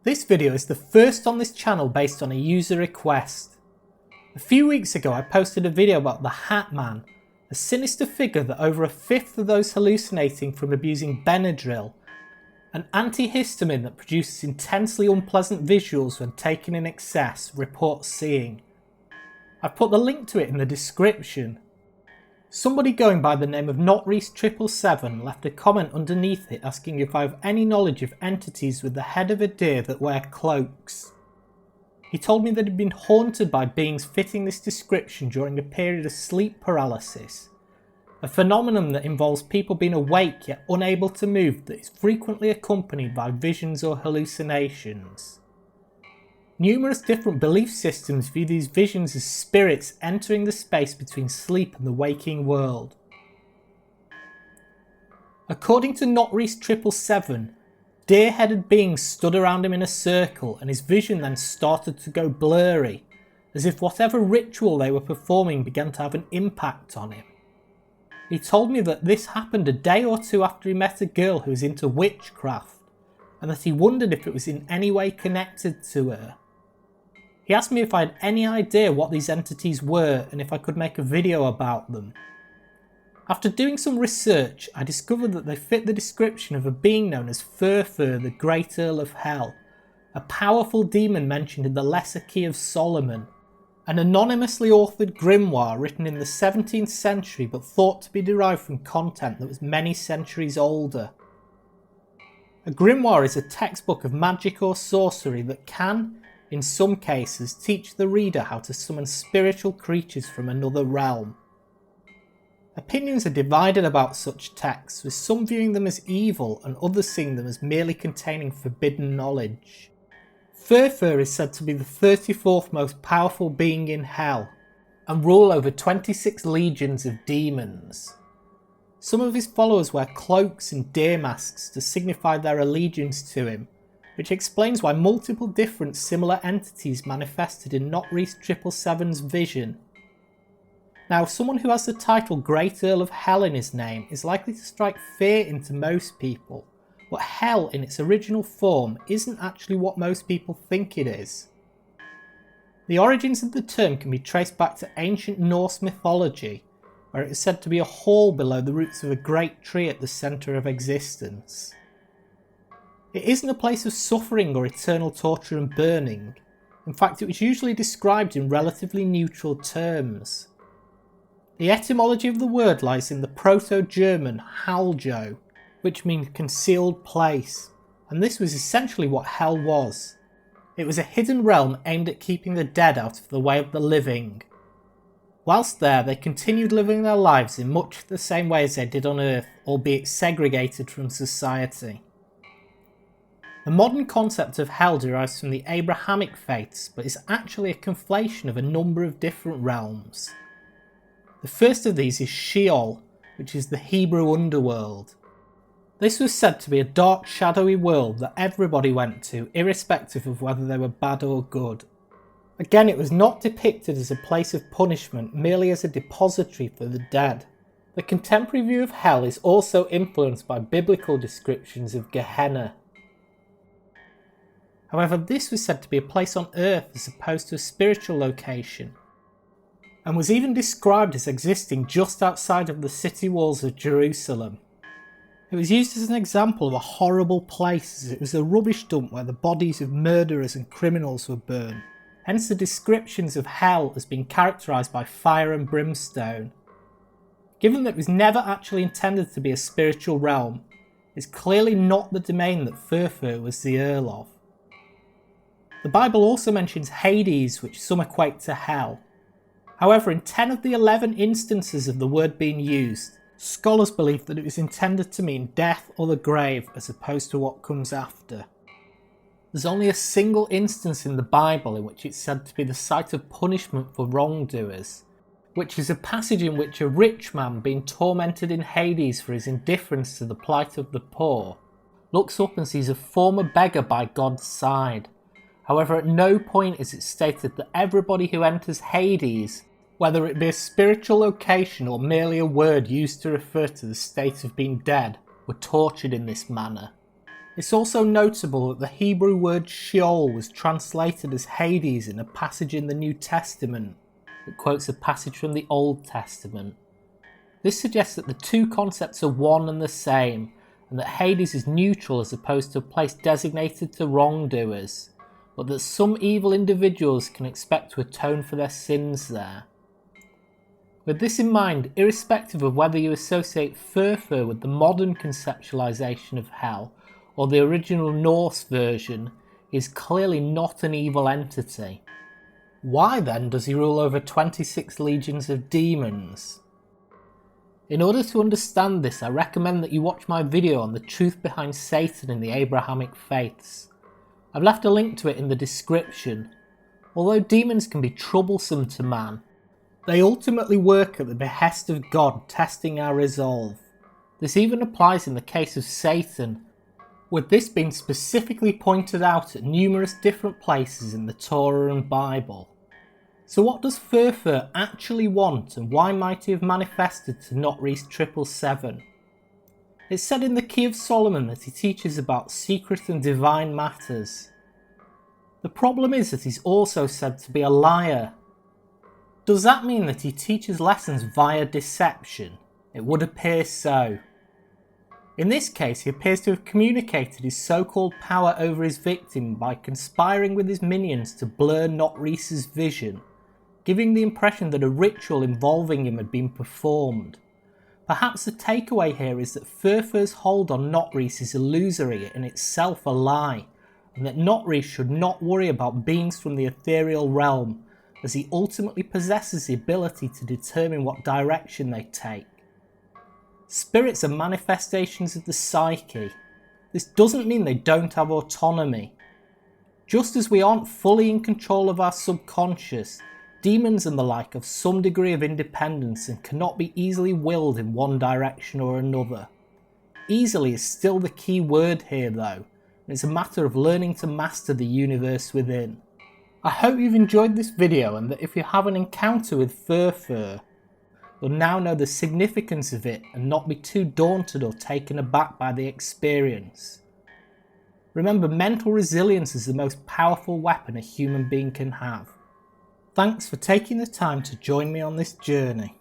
This video is the first on this channel based on a user request. A few weeks ago I posted a video about the Hat Man, a sinister figure that over a fifth of those hallucinating from abusing Benadryl, an antihistamine that produces intensely unpleasant visuals when taken in excess, report seeing. I've put the link to it in the description. Somebody going by the name of NotReese777 left a comment underneath it asking if I have any knowledge of entities with the head of a deer that wear cloaks. He told me that he'd been haunted by beings fitting this description during a period of sleep paralysis, a phenomenon that involves people being awake yet unable to move that is frequently accompanied by visions or hallucinations. Numerous different belief systems view these visions as spirits entering the space between sleep and the waking world. According to NotReese777, deer-headed beings stood around him in a circle and his vision then started to go blurry, as if whatever ritual they were performing began to have an impact on him. He told me that this happened a day or two after he met a girl who was into witchcraft, and that he wondered if it was in any way connected to her. He asked me if I had any idea what these entities were and if I could make a video about them. After doing some research, I discovered that they fit the description of a being known as Furfur, the Great Earl of Hell, a powerful demon mentioned in the Lesser Key of Solomon, an anonymously authored grimoire written in the 17th century but thought to be derived from content that was many centuries older. A grimoire is a textbook of magic or sorcery that can, in some cases, teach the reader how to summon spiritual creatures from another realm. Opinions are divided about such texts, with some viewing them as evil and others seeing them as merely containing forbidden knowledge. Furfur is said to be the 34th most powerful being in hell, and rule over 26 legions of demons. Some of his followers wear cloaks and deer masks to signify their allegiance to him, which explains why multiple different similar entities manifested in NotReese777's vision. Now, someone who has the title Great Earl of Hell in his name is likely to strike fear into most people, but hell in its original form isn't actually what most people think it is. The origins of the term can be traced back to ancient Norse mythology, where it is said to be a hall below the roots of a great tree at the centre of existence. It isn't a place of suffering or eternal torture and burning. In fact, it was usually described in relatively neutral terms. The etymology of the word lies in the Proto-German Haljo, which means concealed place, and this was essentially what hell was. It was a hidden realm aimed at keeping the dead out of the way of the living. Whilst there, they continued living their lives in much the same way as they did on Earth, albeit segregated from society. The modern concept of hell derives from the Abrahamic faiths, but is actually a conflation of a number of different realms. The first of these is Sheol, which is the Hebrew underworld. This was said to be a dark, shadowy world that everybody went to, irrespective of whether they were bad or good. Again, it was not depicted as a place of punishment, merely as a depository for the dead. The contemporary view of hell is also influenced by biblical descriptions of Gehenna. However, this was said to be a place on earth as opposed to a spiritual location, and was even described as existing just outside of the city walls of Jerusalem. It was used as an example of a horrible place, as it was a rubbish dump where the bodies of murderers and criminals were burned, hence the descriptions of hell as being characterised by fire and brimstone. Given that it was never actually intended to be a spiritual realm, it's clearly not the domain that Furfur was the Earl of. The Bible also mentions Hades, which some equate to hell. However, in 10 of the 11 instances of the word being used, scholars believe that it was intended to mean death or the grave as opposed to what comes after. There's only a single instance in the Bible in which it's said to be the site of punishment for wrongdoers, which is a passage in which a rich man being tormented in Hades for his indifference to the plight of the poor looks up and sees a former beggar by God's side. However, at no point is it stated that everybody who enters Hades, whether it be a spiritual location or merely a word used to refer to the state of being dead, were tortured in this manner. It's also notable that the Hebrew word Sheol was translated as Hades in a passage in the New Testament that quotes a passage from the Old Testament. This suggests that the two concepts are one and the same, and that Hades is neutral as opposed to a place designated to wrongdoers, but that some evil individuals can expect to atone for their sins there. With this in mind, irrespective of whether you associate Furfur with the modern conceptualization of hell or the original Norse version, he is clearly not an evil entity. Why then does he rule over 26 legions of demons? In order to understand this, I recommend that you watch my video on the truth behind Satan in the Abrahamic faiths. I've left a link to it in the description. Although demons can be troublesome to man, they ultimately work at the behest of God, testing our resolve. This even applies in the case of Satan, with this being specifically pointed out at numerous different places in the Torah and Bible. So what does Furfur actually want, and why might he have manifested to not reach 777? It's said in the Key of Solomon that he teaches about secret and divine matters. The problem is that he's also said to be a liar. Does that mean that he teaches lessons via deception? It would appear so. In this case, he appears to have communicated his so-called power over his victim by conspiring with his minions to blur Notreese's vision, giving the impression that a ritual involving him had been performed. Perhaps the takeaway here is that Furfur's hold on Notreese is illusory and itself a lie, and that Notreese should not worry about beings from the ethereal realm, as he ultimately possesses the ability to determine what direction they take. Spirits are manifestations of the psyche. This doesn't mean they don't have autonomy. Just as we aren't fully in control of our subconscious, demons and the like have some degree of independence and cannot be easily willed in one direction or another. Easily is still the key word here though, and it's a matter of learning to master the universe within. I hope you've enjoyed this video, and that if you have an encounter with Furfur, you'll now know the significance of it and not be too daunted or taken aback by the experience. Remember, mental resilience is the most powerful weapon a human being can have. Thanks for taking the time to join me on this journey.